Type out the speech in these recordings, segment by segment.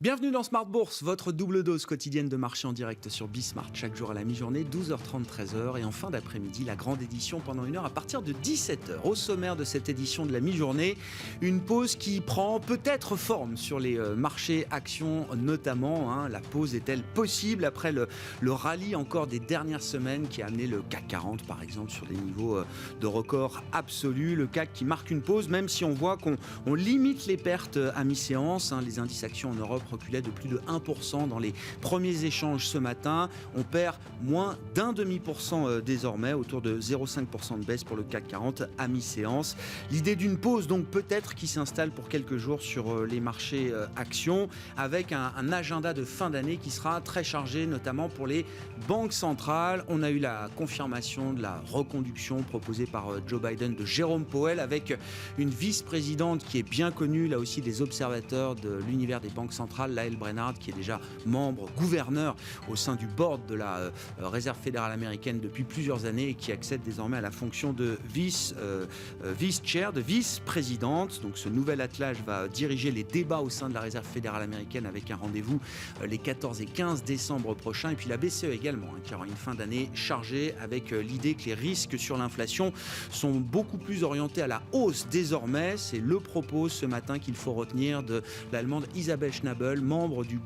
Bienvenue dans Smart Bourse, votre double dose quotidienne de marché en direct sur Bismart, chaque jour à la mi-journée, 12h30, 13h, et en fin d'après-midi, la grande édition pendant une heure à partir de 17h. Au sommaire de cette édition de la mi-journée, une pause qui prend peut-être forme sur les marchés actions notamment. La pause est-elle possible après le rallye encore des dernières semaines qui a amené le CAC 40 par exemple sur des niveaux de record absolus. Le CAC qui marque une pause, même si on voit qu'on limite les pertes à mi-séance. Les indices actions en Europe reculait de plus de 1% dans les premiers échanges ce matin. On perd moins d'0,5% désormais, autour de 0,5% de baisse pour le CAC 40 à mi-séance. L'idée d'une pause donc peut-être qui s'installe pour quelques jours sur les marchés actions, avec un agenda de fin d'année qui sera très chargé, notamment pour les banques centrales. On a eu la confirmation de la reconduction proposée par Joe Biden de Jérôme Powell, avec une vice-présidente qui est bien connue, là aussi des observateurs de l'univers des banques centrales, Lael Brainard, qui est déjà membre, gouverneur au sein du board de la Réserve fédérale américaine depuis plusieurs années et qui accède désormais à la fonction de vice-chair, de vice-présidente. Donc ce nouvel attelage va diriger les débats au sein de la Réserve fédérale américaine avec un rendez-vous les 14 et 15 décembre prochains. Et puis la BCE également, qui aura une fin d'année chargée avec l'idée que les risques sur l'inflation sont beaucoup plus orientés à la hausse désormais. C'est le propos ce matin qu'il faut retenir de l'Allemande Isabelle Schnabel, membre du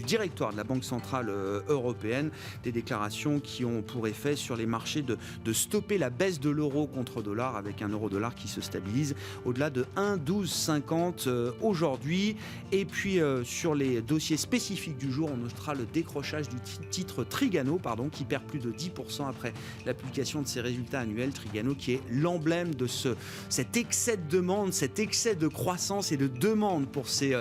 directoire de la Banque centrale européenne. Des déclarations qui ont pour effet sur les marchés de stopper la baisse de l'euro contre dollar, avec un euro-dollar qui se stabilise au-delà de 1,1250 aujourd'hui. Et puis sur les dossiers spécifiques du jour, on notera le décrochage du titre Trigano, qui perd plus de 10% après la publication de ses résultats annuels. Trigano qui est l'emblème de cet excès de demande, cet excès de croissance et de demande pour ces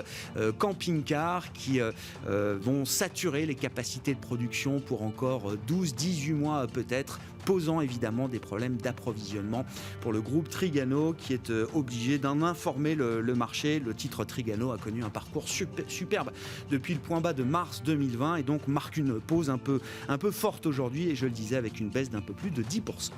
camping-cars qui vont saturer les capacités de production pour encore 12-18 mois peut-être, posant évidemment des problèmes d'approvisionnement pour le groupe Trigano qui est obligé d'en informer le marché. Le titre Trigano a connu un parcours superbe depuis le point bas de mars 2020 et donc marque une pause un peu forte aujourd'hui, et je le disais avec une baisse d'un peu plus de 10%.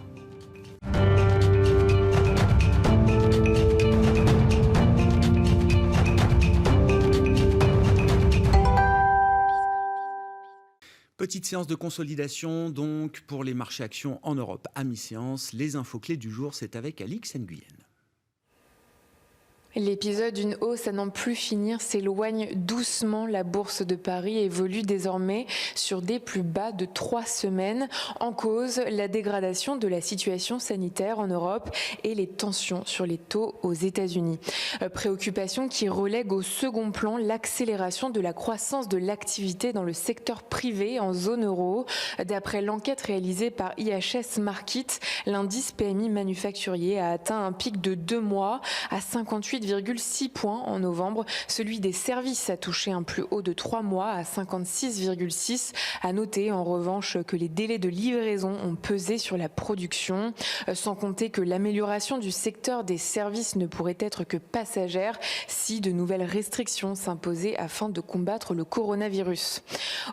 Petite séance de consolidation donc pour les marchés actions en Europe à mi-séance. Les infos clés du jour, c'est avec Alix Nguyen. L'épisode d'une hausse à n'en plus finir s'éloigne doucement. La bourse de Paris évolue désormais sur des plus bas de 3 semaines. En cause, la dégradation de la situation sanitaire en Europe et les tensions sur les taux aux États-Unis. Préoccupation qui relègue au second plan l'accélération de la croissance de l'activité dans le secteur privé en zone euro. D'après l'enquête réalisée par IHS Markit, l'indice PMI manufacturier a atteint un pic de 2 mois à 58,6 points en novembre. Celui des services a touché un plus haut de 3 mois à 56,6. À noter en revanche que les délais de livraison ont pesé sur la production, sans compter que l'amélioration du secteur des services ne pourrait être que passagère si de nouvelles restrictions s'imposaient afin de combattre le coronavirus.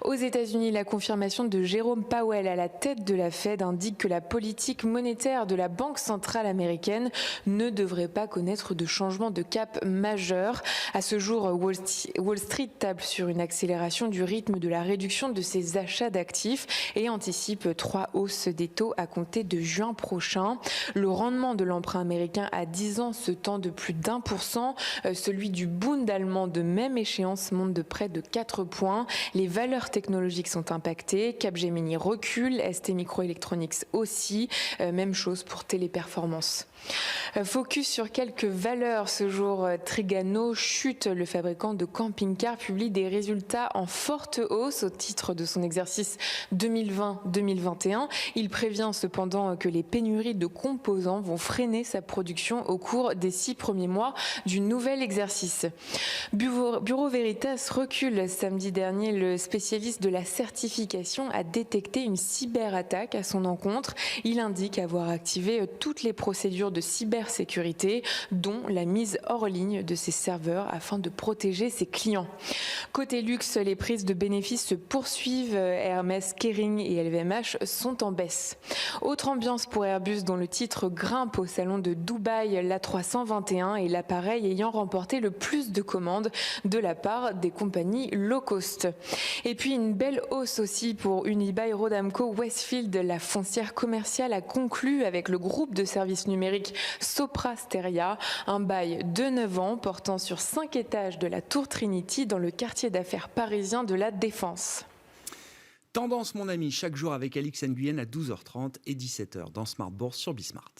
Aux États-Unis, la confirmation de Jérôme Powell à la tête de la Fed indique que la politique monétaire de la Banque centrale américaine ne devrait pas connaître de changement de cap majeur. À ce jour, Wall Street table sur une accélération du rythme de la réduction de ses achats d'actifs et anticipe 3 hausses des taux à compter de juin prochain. Le rendement de l'emprunt américain à 10 ans se tend de plus d'1%. Celui du Bund allemand de même échéance monte de près de 4 points. Les valeurs technologiques sont impactées. Capgemini recule, ST Microelectronics aussi. Même chose pour Téléperformance. Focus sur quelques valeurs ce jour. Trigano chute. Le fabricant de camping-cars publie des résultats en forte hausse au titre de son exercice 2020-2021. Il prévient cependant que les pénuries de composants vont freiner sa production au cours des 6 premiers mois du nouvel exercice. Bureau Veritas recule. Samedi dernier, le spécialiste de la certification a détecté une cyberattaque à son encontre. Il indique avoir activé toutes les procédures de cybersécurité, dont la mise mise hors ligne de ses serveurs afin de protéger ses clients. Côté luxe, les prises de bénéfices se poursuivent. Hermès, Kering et LVMH sont en baisse. Autre ambiance pour Airbus dont le titre grimpe au salon de Dubaï. L'A321 est l'appareil ayant remporté le plus de commandes de la part des compagnies low cost. Et puis une belle hausse aussi pour Unibail-Rodamco Westfield. La foncière commerciale a conclu avec le groupe de services numériques Sopra Steria un bail de 9 ans portant sur 5 étages de la Tour Trinity dans le quartier d'affaires parisien de la Défense. Tendance, mon ami, chaque jour avec Alix Nguyen à 12h30 et 17h dans Smart Bourse sur Bismart.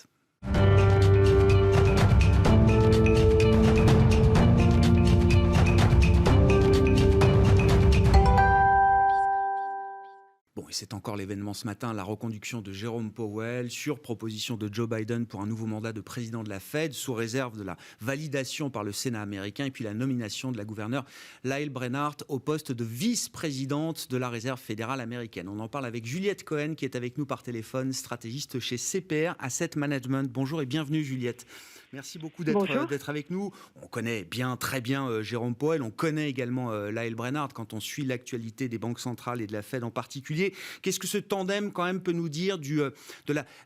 Bon, et c'est encore l'événement ce matin, la reconduction de Jérôme Powell sur proposition de Joe Biden pour un nouveau mandat de président de la Fed, sous réserve de la validation par le Sénat américain, et puis la nomination de la gouverneure Lael Brainard au poste de vice-présidente de la Réserve fédérale américaine. On en parle avec Juliette Cohen qui est avec nous par téléphone, stratégiste chez CPR Asset Management. Bonjour et bienvenue Juliette. Merci beaucoup d'être avec nous. On connaît très bien Jérôme Powell, on connaît également Lael Brainard quand on suit l'actualité des banques centrales et de la Fed en particulier. Qu'est-ce que ce tandem quand même peut nous dire de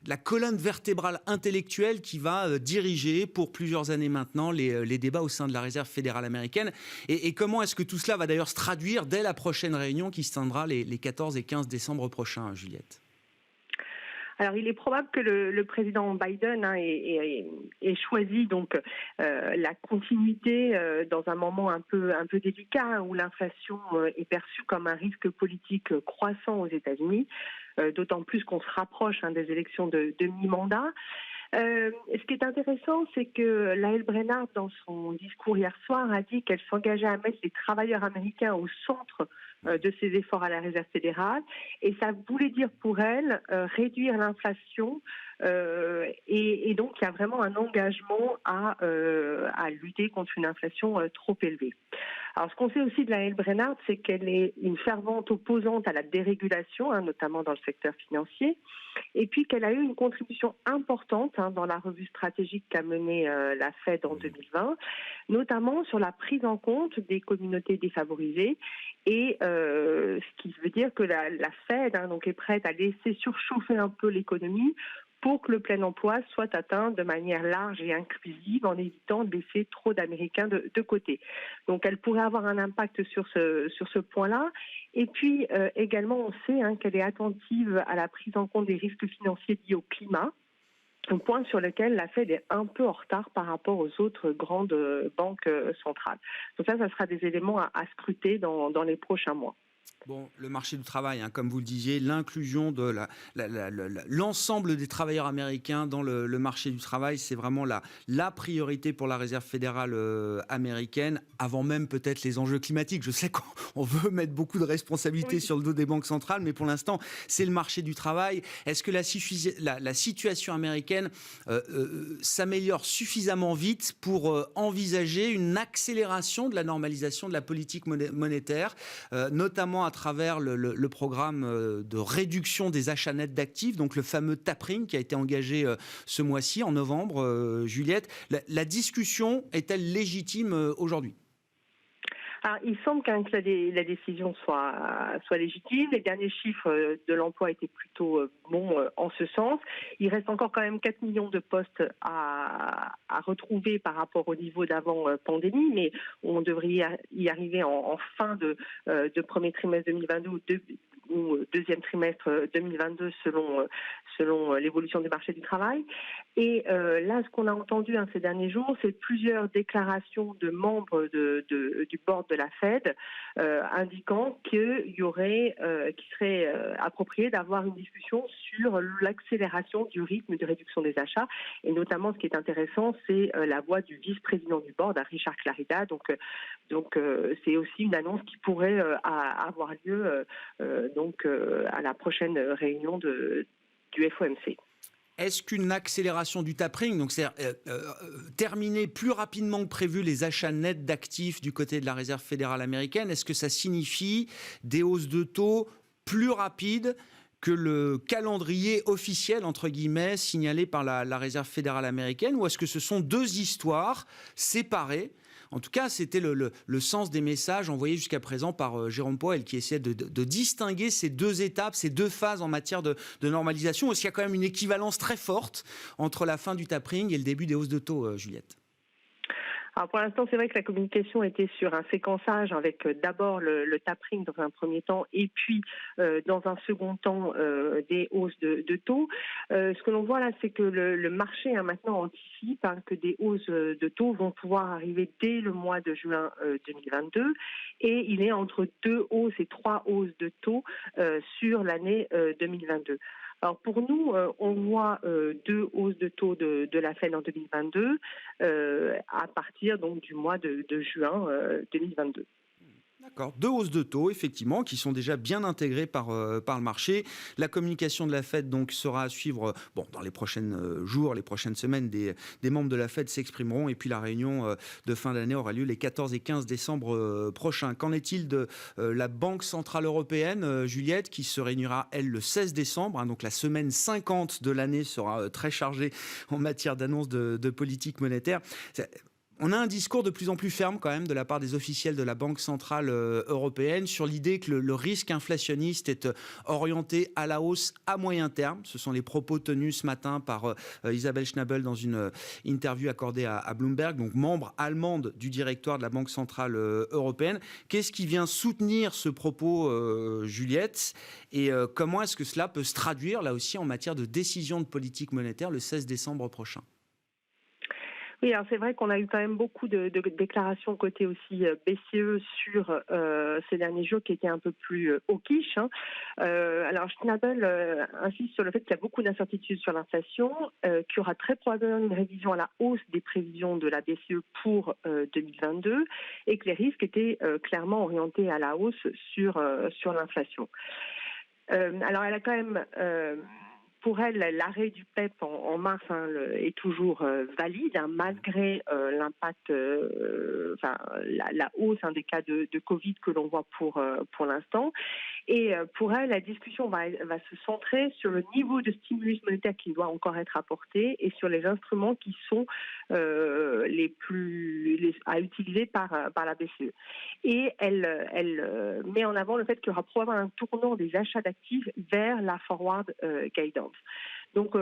la colonne vertébrale intellectuelle qui va diriger pour plusieurs années maintenant les débats au sein de la Réserve fédérale américaine et comment est-ce que tout cela va d'ailleurs se traduire dès la prochaine réunion qui se tiendra les 14 et 15 décembre prochains, Juliette? Alors, il est probable que le président Biden ait choisi donc la continuité dans un moment un peu délicat où l'inflation est perçue comme un risque politique croissant aux États-Unis, d'autant plus qu'on se rapproche des élections de mi-mandat. Ce qui est intéressant, c'est que Lael Brainard, dans son discours hier soir, a dit qu'elle s'engageait à mettre les travailleurs américains au centre de ses efforts à la Réserve fédérale. Et ça voulait dire pour elle réduire l'inflation. Et donc, il y a vraiment un engagement à lutter contre une inflation trop élevée. Alors, ce qu'on sait aussi de Lael Brainard, c'est qu'elle est une fervente opposante à la dérégulation, notamment dans le secteur financier, et puis qu'elle a eu une contribution importante dans la revue stratégique qu'a menée la Fed en 2020, notamment sur la prise en compte des communautés défavorisées, et ce qui veut dire que la Fed donc est prête à laisser surchauffer un peu l'économie pour que le plein emploi soit atteint de manière large et inclusive en évitant de laisser trop d'Américains de côté. Donc elle pourrait avoir un impact sur ce point-là. Et puis également, on sait qu'elle est attentive à la prise en compte des risques financiers liés au climat, un point sur lequel la Fed est un peu en retard par rapport aux autres grandes banques centrales. Donc ça sera des éléments à scruter dans les prochains mois. Bon, le marché du travail, comme vous le disiez, l'inclusion de l'ensemble des travailleurs américains dans le marché du travail, c'est vraiment la priorité pour la Réserve fédérale américaine, avant même peut-être les enjeux climatiques. Je sais qu'on veut mettre beaucoup de responsabilités sur le dos des banques centrales, mais pour l'instant, c'est le marché du travail. Est-ce que la situation américaine s'améliore suffisamment vite pour envisager une accélération de la normalisation de la politique monétaire, notamment à travers le programme de réduction des achats nets d'actifs, donc le fameux tapering qui a été engagé ce mois-ci, en novembre, Juliette. La discussion est-elle légitime aujourd'hui ? Alors, il semble que la décision soit légitime. Les derniers chiffres de l'emploi étaient plutôt bons en ce sens. Il reste encore quand même 4 millions de postes à retrouver par rapport au niveau d'avant pandémie, mais on devrait y arriver en fin de premier trimestre 2022 ou deuxième trimestre 2022 selon l'évolution du marché du travail. Et là, ce qu'on a entendu ces derniers jours, c'est plusieurs déclarations de membres du board de la Fed indiquant qu'il serait approprié d'avoir une discussion sur l'accélération du rythme de réduction des achats. Et notamment, ce qui est intéressant, c'est la voix du vice-président du board, Richard Clarida. Donc c'est aussi une annonce qui pourrait avoir lieu à la prochaine réunion du FOMC. Est-ce qu'une accélération du tapering, donc c'est-à-dire terminer plus rapidement que prévu les achats nets d'actifs du côté de la Réserve fédérale américaine, est-ce que ça signifie des hausses de taux plus rapides que le calendrier officiel, entre guillemets, signalé par la Réserve fédérale américaine, ou est-ce que ce sont deux histoires séparées? En tout cas, c'était le sens des messages envoyés jusqu'à présent par Jérôme Powell, qui essayait de distinguer ces deux étapes, ces deux phases en matière de normalisation. Est-ce qu'il y a quand même une équivalence très forte entre la fin du tapering et le début des hausses de taux, Juliette? Alors pour l'instant, c'est vrai que la communication était sur un séquençage avec d'abord le tapering dans un premier temps et puis dans un second temps des hausses de taux. Ce que l'on voit là, c'est que le marché maintenant anticipe que des hausses de taux vont pouvoir arriver dès le mois de juin 2022 et il est entre 2 hausses et 3 hausses de taux sur l'année 2022. Alors pour nous, on voit 2 hausses de taux de la Fed en 2022 à partir donc du mois de juin 2022. D'accord, 2 hausses de taux, effectivement, qui sont déjà bien intégrées par le marché. La communication de la Fed donc, sera à suivre dans les prochains jours, les prochaines semaines. Des membres de la Fed s'exprimeront et puis la réunion de fin d'année aura lieu les 14 et 15 décembre prochains. Qu'en est-il de la Banque Centrale Européenne, Juliette, qui se réunira, elle, le 16 décembre, donc la semaine 50 de l'année sera très chargée en matière d'annonce de politique monétaire. On a un discours de plus en plus ferme quand même de la part des officiels de la Banque Centrale Européenne sur l'idée que le risque inflationniste est orienté à la hausse à moyen terme. Ce sont les propos tenus ce matin par Isabelle Schnabel dans une interview accordée à Bloomberg, donc membre allemande du directoire de la Banque Centrale Européenne. Qu'est-ce qui vient soutenir ce propos, Juliette, et comment est-ce que cela peut se traduire là aussi en matière de décision de politique monétaire le 16 décembre prochain? Oui, alors c'est vrai qu'on a eu quand même beaucoup de déclarations côté aussi BCE sur ces derniers jours qui étaient un peu plus hawkish. Alors Schnabel insiste sur le fait qu'il y a beaucoup d'incertitudes sur l'inflation, qu'il y aura très probablement une révision à la hausse des prévisions de la BCE pour 2022 et que les risques étaient clairement orientés à la hausse sur l'inflation. Alors elle a quand même... Pour elle, l'arrêt du PEP en mars est toujours valide, malgré l'impact, la hausse des cas de Covid que l'on voit pour l'instant. Et pour elle, la discussion va se centrer sur le niveau de stimulus monétaire qui doit encore être apporté et sur les instruments qui sont à utiliser par la BCE. Et elle met en avant le fait qu'il y aura probablement un tournant des achats d'actifs vers la forward guidance. Donc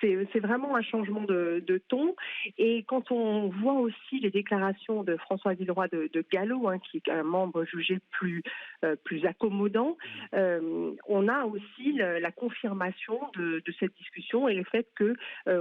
c'est vraiment un changement de ton. Et quand on voit aussi les déclarations de François Villeroy de Gallo, qui est un membre jugé plus accommodant, on a aussi la confirmation de cette discussion et le fait que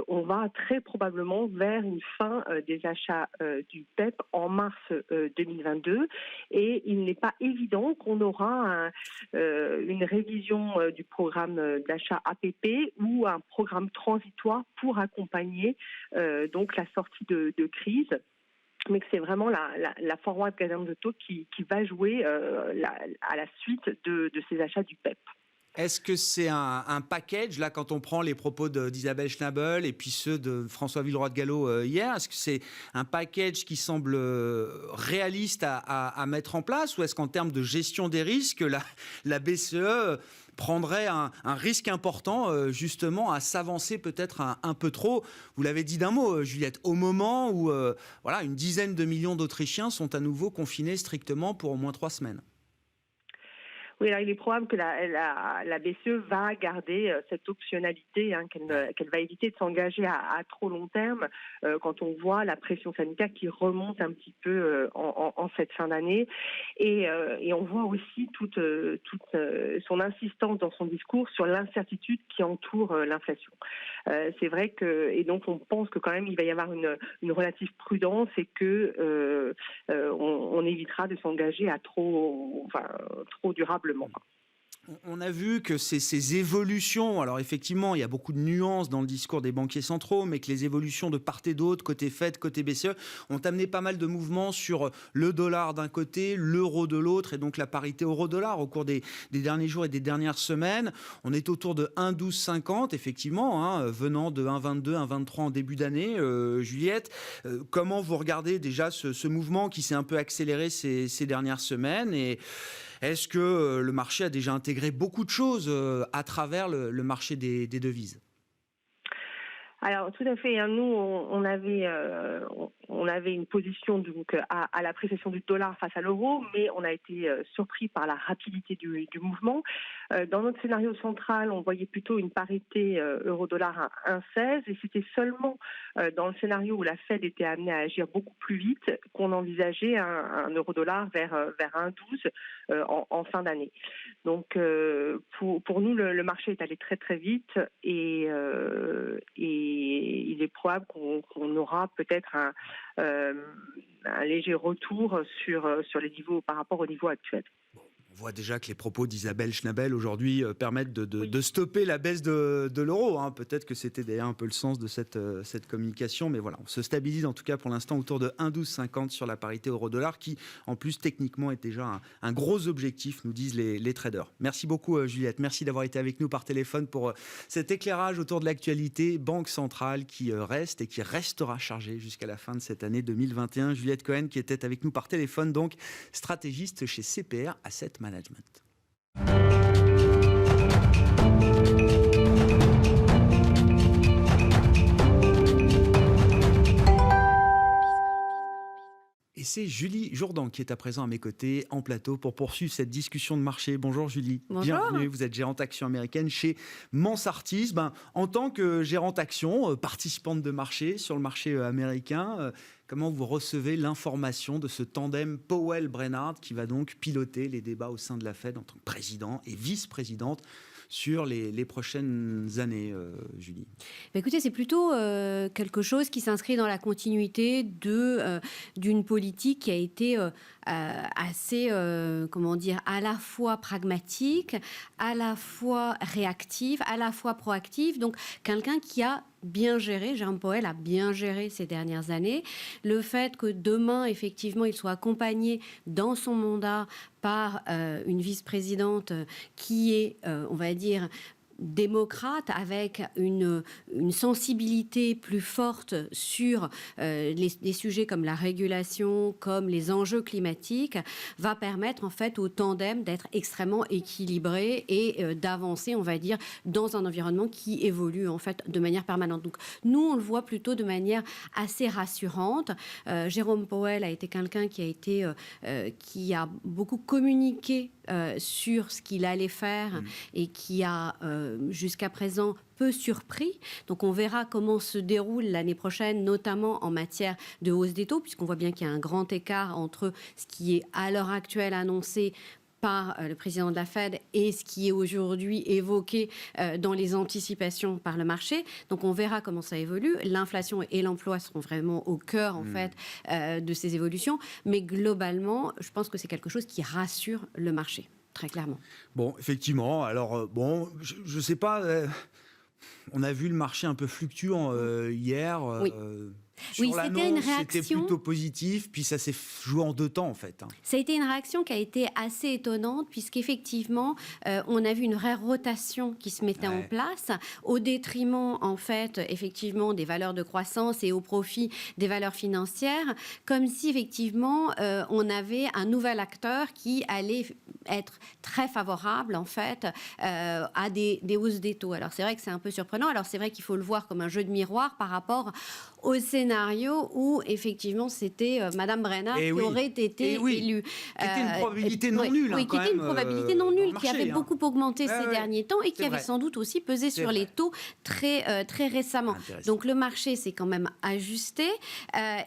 on va très probablement vers une fin des achats du PEP en mars 2022. Et il n'est pas évident qu'on aura une révision du programme d'achat APP ou un programme transitoire pour accompagner donc la sortie de crise, mais que c'est vraiment la forward guidance de taux qui va jouer à la suite de ces achats du PEP. Est-ce que c'est un package, là, quand on prend les propos d'Isabelle Schnabel et puis ceux de François Villeroy de Gallo hier, est-ce que c'est un package qui semble réaliste à mettre en place, ou est-ce qu'en termes de gestion des risques, la BCE prendrait un risque important, justement, à s'avancer peut-être un peu trop? Vous l'avez dit d'un mot, Juliette, au moment où une dizaine de millions d'Autrichiens sont à nouveau confinés strictement pour au moins 3 semaines. Oui, alors il est probable que la BCE va garder cette optionnalité, qu'elle va éviter de s'engager à trop long terme quand on voit la pression sanitaire qui remonte un petit peu en cette fin d'année. Et on voit aussi toute son insistance dans son discours sur l'incertitude qui entoure l'inflation. C'est vrai et donc on pense que quand même il va y avoir une relative prudence et que on évitera de s'engager à trop durablement. On a vu que ces évolutions, alors effectivement, il y a beaucoup de nuances dans le discours des banquiers centraux, mais que les évolutions de part et d'autre, côté Fed, côté BCE, ont amené pas mal de mouvements sur le dollar d'un côté, l'euro de l'autre, et donc la parité euro-dollar au cours des derniers jours et des dernières semaines. On est autour de 1,1250, effectivement, venant de 1,22, 1,23 en début d'année. Juliette, comment vous regardez déjà ce mouvement qui s'est un peu accéléré ces dernières semaines, et Est-ce que le marché a déjà intégré beaucoup de choses à travers le marché des devises ? Alors tout à fait. Hein, nous, on avait une position donc à l'appréciation du dollar face à l'euro, mais on a été surpris par la rapidité du mouvement. Dans notre scénario central, on voyait plutôt une parité euro-dollar à 1,16, et c'était seulement dans le scénario où la Fed était amenée à agir beaucoup plus vite qu'on envisageait un euro-dollar vers 1,12 en fin d'année. Donc pour nous, le marché est allé très très vite, et il est probable qu'on aura peut-être un léger retour sur les niveaux par rapport au niveau actuel. On voit déjà que les propos d'Isabelle Schnabel aujourd'hui permettent de stopper la baisse de l'euro. Hein. Peut-être que c'était d'ailleurs un peu le sens de cette communication. Mais voilà, on se stabilise en tout cas pour l'instant autour de 1,1250 sur la parité euro-dollar qui, en plus, techniquement est déjà un gros objectif, nous disent les traders. Merci beaucoup Juliette. Merci d'avoir été avec nous par téléphone pour cet éclairage autour de l'actualité Banque centrale qui reste et qui restera chargée jusqu'à la fin de cette année 2021. Juliette Cohen qui était avec nous par téléphone, donc stratégiste chez CPR Asset Management. Et c'est Julie Jourdan qui est à présent à mes côtés en plateau pour poursuivre cette discussion de marché. Bonjour Julie. Bonjour. Bienvenue, vous êtes gérante action américaine chez Mansartis. En tant que gérante action, participante de marché sur le marché américain, comment vous recevez l'information de ce tandem Powell-Brainard qui va donc piloter les débats au sein de la Fed en tant que président et vice-présidente sur les prochaines années, Julie? Écoutez, c'est plutôt quelque chose qui s'inscrit dans la continuité d'une politique qui a été assez, à la fois pragmatique, à la fois réactive, à la fois proactive. Donc, quelqu'un qui a bien géré, Jérôme Powell a bien géré ces dernières années. Le fait que demain, effectivement, il soit accompagné dans son mandat par une vice-présidente qui est, on va dire, démocrate, avec une sensibilité plus forte sur les sujets comme la régulation, comme les enjeux climatiques, va permettre en fait au tandem d'être extrêmement équilibré et d'avancer, on va dire, dans un environnement qui évolue en fait de manière permanente. Donc nous, on le voit plutôt de manière assez rassurante. Jérôme Powell a été quelqu'un qui a beaucoup communiqué sur ce qu'il allait faire et qui a jusqu'à présent peu surpris. Donc on verra comment se déroule l'année prochaine, notamment en matière de hausse des taux, puisqu'on voit bien qu'il y a un grand écart entre ce qui est à l'heure actuelle annoncé par le président de la Fed et ce qui est aujourd'hui évoqué dans les anticipations par le marché. Donc on verra comment ça évolue. L'inflation et l'emploi seront vraiment au cœur en fait de ces évolutions. Mais globalement, je pense que c'est quelque chose qui rassure le marché, très clairement. Bon, effectivement. Alors, je ne sais pas... on a vu le marché un peu fluctuant hier. Oui. Sur l'annonce, c'était plutôt positif, puis ça s'est joué en deux temps en fait. Ça a été une réaction qui a été assez étonnante, puisqu'effectivement, on a vu une vraie rotation qui se mettait en place, au détriment en fait, effectivement, des valeurs de croissance et au profit des valeurs financières, comme si effectivement, on avait un nouvel acteur qui allait être très favorable en fait à des hausses des taux. Alors c'est vrai que c'est un peu surprenant. Alors c'est vrai qu'il faut le voir comme un jeu de miroir par rapport au scénario où effectivement c'était Madame Brainard qui aurait été élue. C'était une probabilité non nulle. Oui, qui était une probabilité non nulle, qui avait beaucoup augmenté ces derniers temps et qui avait sans doute aussi pesé sur les taux très, très récemment. Donc le marché s'est quand même ajusté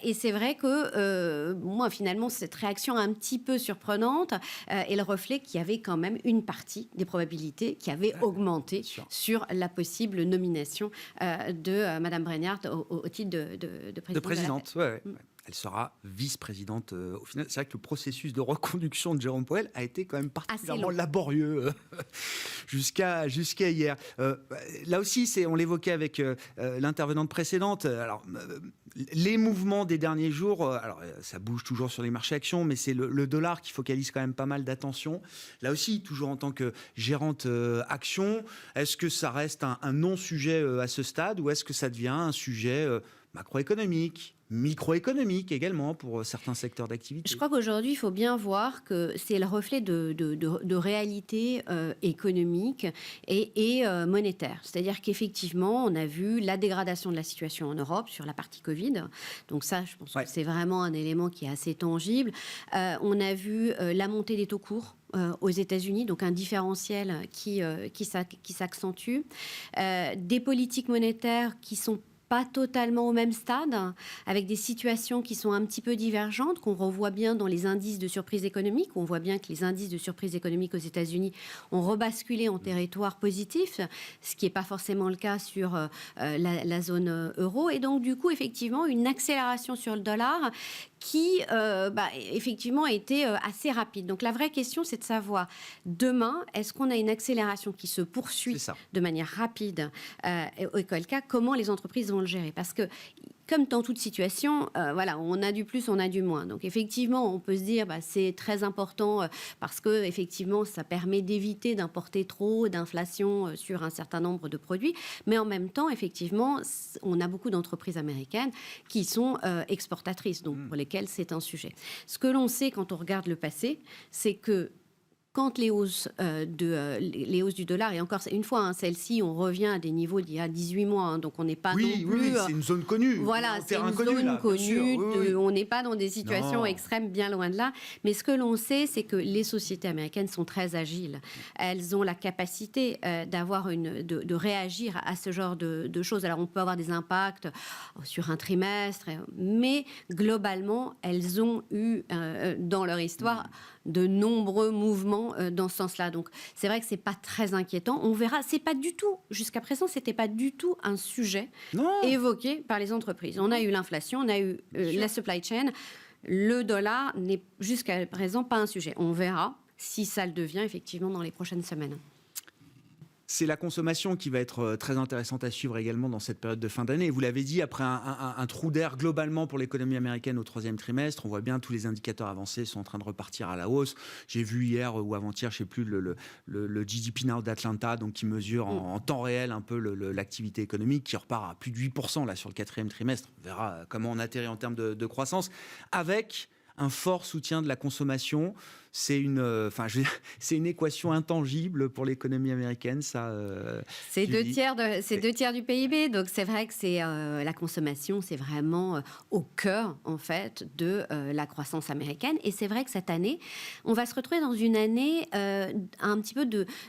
et c'est vrai que moi finalement cette réaction un petit peu surprenante est le reflet qu'il y avait quand même une partie des probabilités qui avait augmenté sur la possible nomination de Madame Brainard au titre de présidente. Elle sera vice-présidente au final. C'est vrai que le processus de reconduction de Jérôme Powell a été quand même particulièrement laborieux jusqu'à hier. Là aussi, on l'évoquait avec l'intervenante précédente. Alors, les mouvements des derniers jours, alors ça bouge toujours sur les marchés actions, mais c'est le dollar qui focalise quand même pas mal d'attention. Là aussi, toujours en tant que gérante action, est-ce que ça reste un non-sujet à ce stade ou est-ce que ça devient un sujet macroéconomique, microéconomique également pour certains secteurs d'activité. Je crois qu'aujourd'hui, il faut bien voir que c'est le reflet de réalité économique et monétaire. C'est-à-dire qu'effectivement, on a vu la dégradation de la situation en Europe sur la partie Covid. Donc ça, je pense que c'est vraiment un élément qui est assez tangible. On a vu la montée des taux courts aux États-Unis, donc un différentiel qui s'accentue. Des politiques monétaires qui sont pas totalement au même stade, avec des situations qui sont un petit peu divergentes, qu'on revoit bien dans les indices de surprise économique. On voit bien que les indices de surprise économique aux États-Unis ont rebasculé en territoire positif, ce qui n'est pas forcément le cas sur la zone euro. Et donc, du coup, effectivement, une accélération sur le dollar qui, effectivement, a été assez rapide. Donc, la vraie question, c'est de savoir, demain, est-ce qu'on a une accélération qui se poursuit de manière rapide et auquel cas, comment les entreprises vont le gérer? Parce que, comme dans toute situation, on a du plus, on a du moins. Donc, effectivement, on peut se dire, c'est très important parce que, effectivement, ça permet d'éviter d'importer trop d'inflation sur un certain nombre de produits. Mais en même temps, effectivement, on a beaucoup d'entreprises américaines qui sont exportatrices, donc pour lesquelles c'est un sujet. Ce que l'on sait quand on regarde le passé, c'est que quand les hausses du dollar, et encore une fois, celle-ci, on revient à des niveaux d'il y a 18 mois, donc on n'est pas non plus... Oui, c'est une zone connue. Voilà, c'est une zone connue, on n'est pas dans des situations extrêmes, bien loin de là. Mais ce que l'on sait, c'est que les sociétés américaines sont très agiles. Elles ont la capacité de réagir à ce genre de choses. Alors, on peut avoir des impacts sur un trimestre, mais globalement, elles ont eu, dans leur histoire, de nombreux mouvements dans ce sens-là. Donc, c'est vrai que c'est pas très inquiétant. On verra. C'est pas du tout, jusqu'à présent, c'était pas du tout un sujet évoqué par les entreprises. On a eu l'inflation, on a eu la supply chain. Le dollar n'est jusqu'à présent pas un sujet. On verra si ça le devient effectivement dans les prochaines semaines. C'est la consommation qui va être très intéressante à suivre également dans cette période de fin d'année. Vous l'avez dit, après un trou d'air globalement pour l'économie américaine au troisième trimestre, on voit bien tous les indicateurs avancés sont en train de repartir à la hausse. J'ai vu hier ou avant-hier, je ne sais plus, le GDP Now d'Atlanta, donc qui mesure en temps réel un peu l'activité économique, qui repart à plus de 8% là, sur le quatrième trimestre. On verra comment on atterrit en termes de croissance, avec un fort soutien de la consommation. C'est une équation intangible pour l'économie américaine, ça. C'est deux tiers du PIB, donc c'est vrai que c'est la consommation, c'est vraiment au cœur en fait de la croissance américaine. Et c'est vrai que cette année, on va se retrouver dans une année un petit peu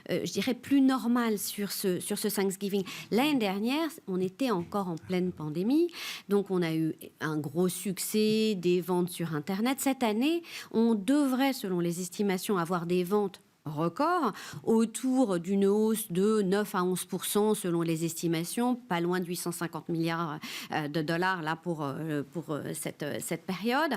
je dirais plus normale sur ce Thanksgiving. L'année dernière, on était encore en pleine pandémie, donc on a eu un gros succès des ventes sur Internet. Cette année, on devrait, selon les estimations, avoir des ventes records autour d'une hausse de 9 à 11% selon les estimations, pas loin de 850 milliards de dollars là pour cette période.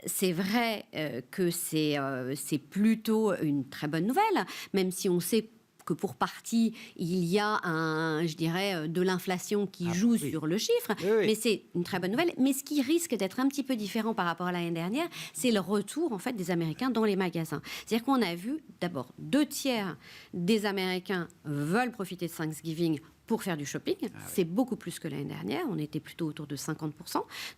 C'est vrai que c'est plutôt une très bonne nouvelle, même si on sait que pour partie, il y a de l'inflation qui joue sur le chiffre, mais c'est une très bonne nouvelle. Mais ce qui risque d'être un petit peu différent par rapport à l'année dernière, c'est le retour en fait des Américains dans les magasins. C'est-à-dire qu'on a vu d'abord 2 tiers des Américains veulent profiter de Thanksgiving pour faire du shopping. C'est beaucoup plus que l'année dernière. On était plutôt autour de 50%.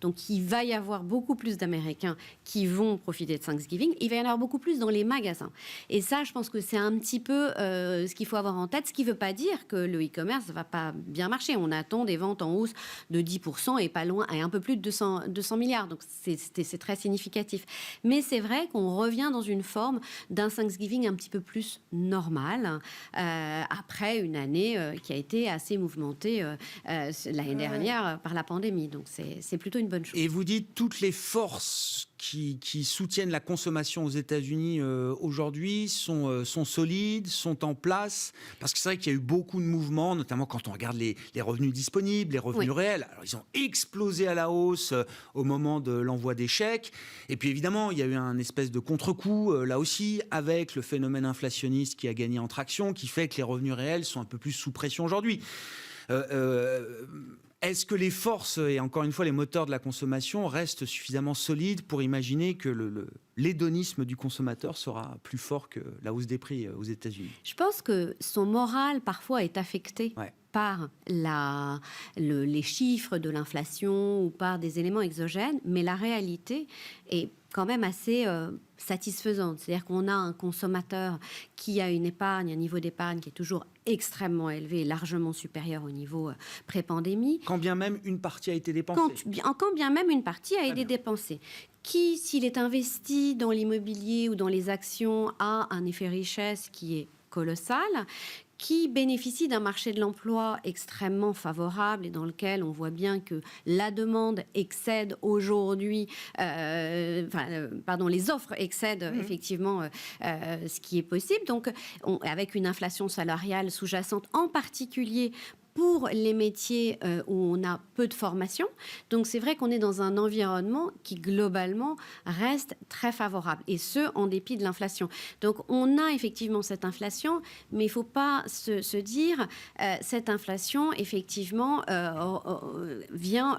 Donc, il va y avoir beaucoup plus d'Américains qui vont profiter de Thanksgiving. Il va y en avoir beaucoup plus dans les magasins. Et ça, je pense que c'est un petit peu ce qu'il faut avoir en tête. Ce qui ne veut pas dire que le e-commerce ne va pas bien marcher. On attend des ventes en hausse de 10% et pas loin, et un peu plus de 200 milliards. Donc, c'est très significatif. Mais c'est vrai qu'on revient dans une forme d'un Thanksgiving un petit peu plus normal après une année qui a été assez mouvementée l'année dernière par la pandémie. Donc, c'est plutôt une bonne chose. Et vous dites toutes les forces qui soutiennent la consommation aux États-Unis aujourd'hui sont solides, sont en place, parce que c'est vrai qu'il y a eu beaucoup de mouvements, notamment quand on regarde les revenus disponibles, les revenus réels. Alors, ils ont explosé à la hausse au moment de l'envoi des chèques. Et puis évidemment, il y a eu un espèce de contre-coup là aussi, avec le phénomène inflationniste qui a gagné en traction, qui fait que les revenus réels sont un peu plus sous pression aujourd'hui. Est-ce que les forces, et encore une fois les moteurs de la consommation, restent suffisamment solides pour imaginer que l'hédonisme du consommateur sera plus fort que la hausse des prix aux États-Unis? Je pense que son moral parfois est affecté par les chiffres de l'inflation ou par des éléments exogènes, mais la réalité est quand même assez satisfaisante. C'est-à-dire qu'on a un consommateur qui a une épargne, un niveau d'épargne qui est toujours extrêmement élevé, largement supérieur au niveau pré-pandémie. Quand bien même une partie a été dépensée. Quand bien même une partie a été dépensée. Qui, s'il est investi dans l'immobilier ou dans les actions, a un effet richesse qui est colossal, qui bénéficie d'un marché de l'emploi extrêmement favorable et dans lequel on voit bien que la demande excède aujourd'hui, les offres excèdent effectivement ce qui est possible. Donc, avec une inflation salariale sous-jacente, en particulier pour les métiers où on a peu de formation. Donc, c'est vrai qu'on est dans un environnement qui, globalement, reste très favorable, et ce, en dépit de l'inflation. Donc, on a effectivement cette inflation, mais il ne faut pas se dire cette inflation, effectivement, vient,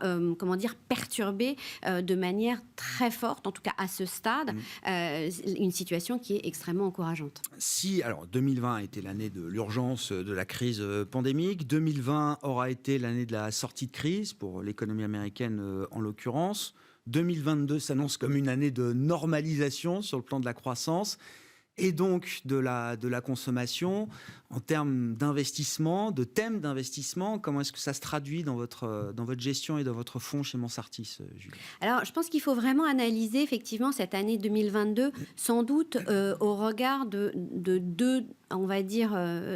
perturber de manière très forte, en tout cas à ce stade, une situation qui est extrêmement encourageante. Alors, 2020 a été l'année de l'urgence de la crise pandémique, 2020 aura été l'année de la sortie de crise pour l'économie américaine en l'occurrence. 2022 s'annonce comme une année de normalisation sur le plan de la croissance et donc de la consommation. En termes d'investissement, de thèmes d'investissement, comment est-ce que ça se traduit dans votre gestion et dans votre fonds chez Mansartis, Julie ? Alors, je pense qu'il faut vraiment analyser effectivement cette année 2022, sans doute au regard de deux, on va dire,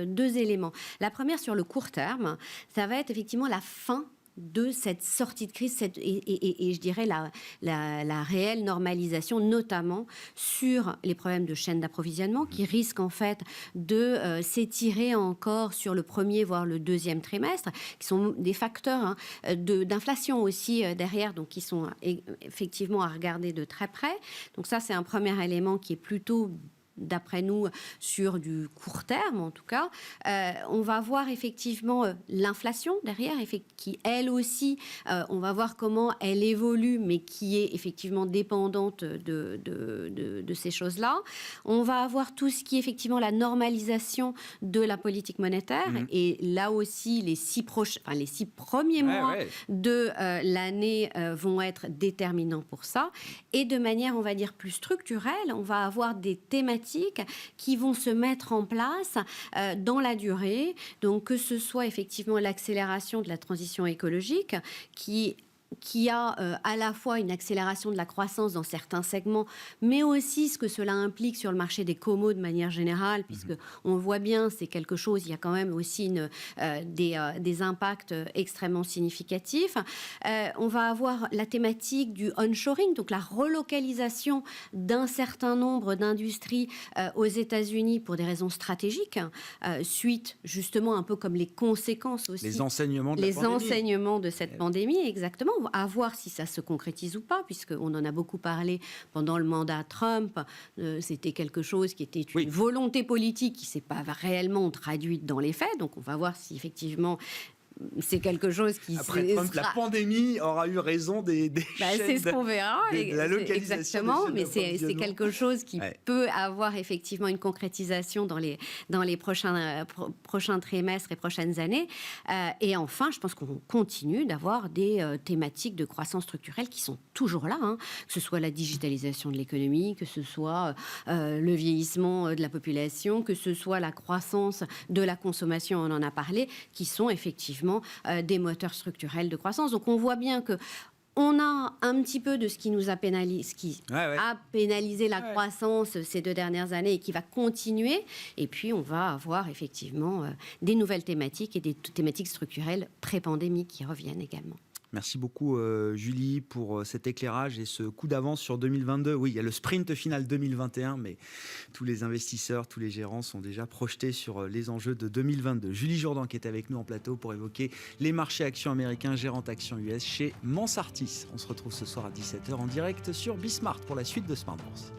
deux éléments. La première, sur le court terme, ça va être effectivement la fin de cette sortie de crise et je dirais la réelle normalisation, notamment sur les problèmes de chaîne d'approvisionnement qui risquent en fait de s'étirer encore sur le premier voire le deuxième trimestre, qui sont des facteurs d'inflation aussi derrière, donc qui sont effectivement à regarder de très près. Donc ça, c'est un premier élément qui est plutôt, d'après nous, sur du court terme en tout cas. On va voir effectivement l'inflation derrière, qui elle aussi, on va voir comment elle évolue, mais qui est effectivement dépendante de ces choses-là. On va avoir tout ce qui est effectivement la normalisation de la politique monétaire, et là aussi les 6 premiers mois de l'année vont être déterminants pour ça. Et de manière, on va dire, plus structurelle, on va avoir des thématiques qui vont se mettre en place dans la durée. Donc, que ce soit effectivement l'accélération de la transition écologique qui a à la fois une accélération de la croissance dans certains segments, mais aussi ce que cela implique sur le marché des comos de manière générale, puisque on le voit bien, c'est quelque chose, il y a quand même aussi des impacts extrêmement significatifs. On va avoir la thématique du onshoring, donc la relocalisation d'un certain nombre d'industries aux États-Unis pour des raisons stratégiques, suite justement un peu comme les conséquences aussi. Les enseignements de cette pandémie, exactement. À voir si ça se concrétise ou pas, puisqu'on en a beaucoup parlé pendant le mandat Trump. C'était quelque chose qui était une volonté politique qui ne s'est pas réellement traduite dans les faits. Donc on va voir si effectivement c'est quelque chose qui... Après Trump, la pandémie aura eu raison des chaînes. C'est ce qu'on verra. De la localisation. Exactement, mais c'est quelque chose qui peut avoir effectivement une concrétisation dans les prochains trimestres et prochaines années. Et enfin, je pense qu'on continue d'avoir des thématiques de croissance structurelle qui sont toujours là, que ce soit la digitalisation de l'économie, que ce soit le vieillissement de la population, que ce soit la croissance de la consommation, on en a parlé, qui sont effectivement des moteurs structurels de croissance. Donc on voit bien que on a un petit peu de ce qui nous a pénalisé la croissance ces 2 dernières années et qui va continuer. Et puis, on va avoir effectivement des nouvelles thématiques et des thématiques structurelles pré-pandémiques qui reviennent également. Merci beaucoup Julie pour cet éclairage et ce coup d'avance sur 2022. Oui, il y a le sprint final 2021, mais tous les investisseurs, tous les gérants sont déjà projetés sur les enjeux de 2022. Julie Jourdan qui est avec nous en plateau pour évoquer les marchés actions américains, gérante actions US chez Mansartis. On se retrouve ce soir à 17h en direct sur Bismart pour la suite de Smart Bourse.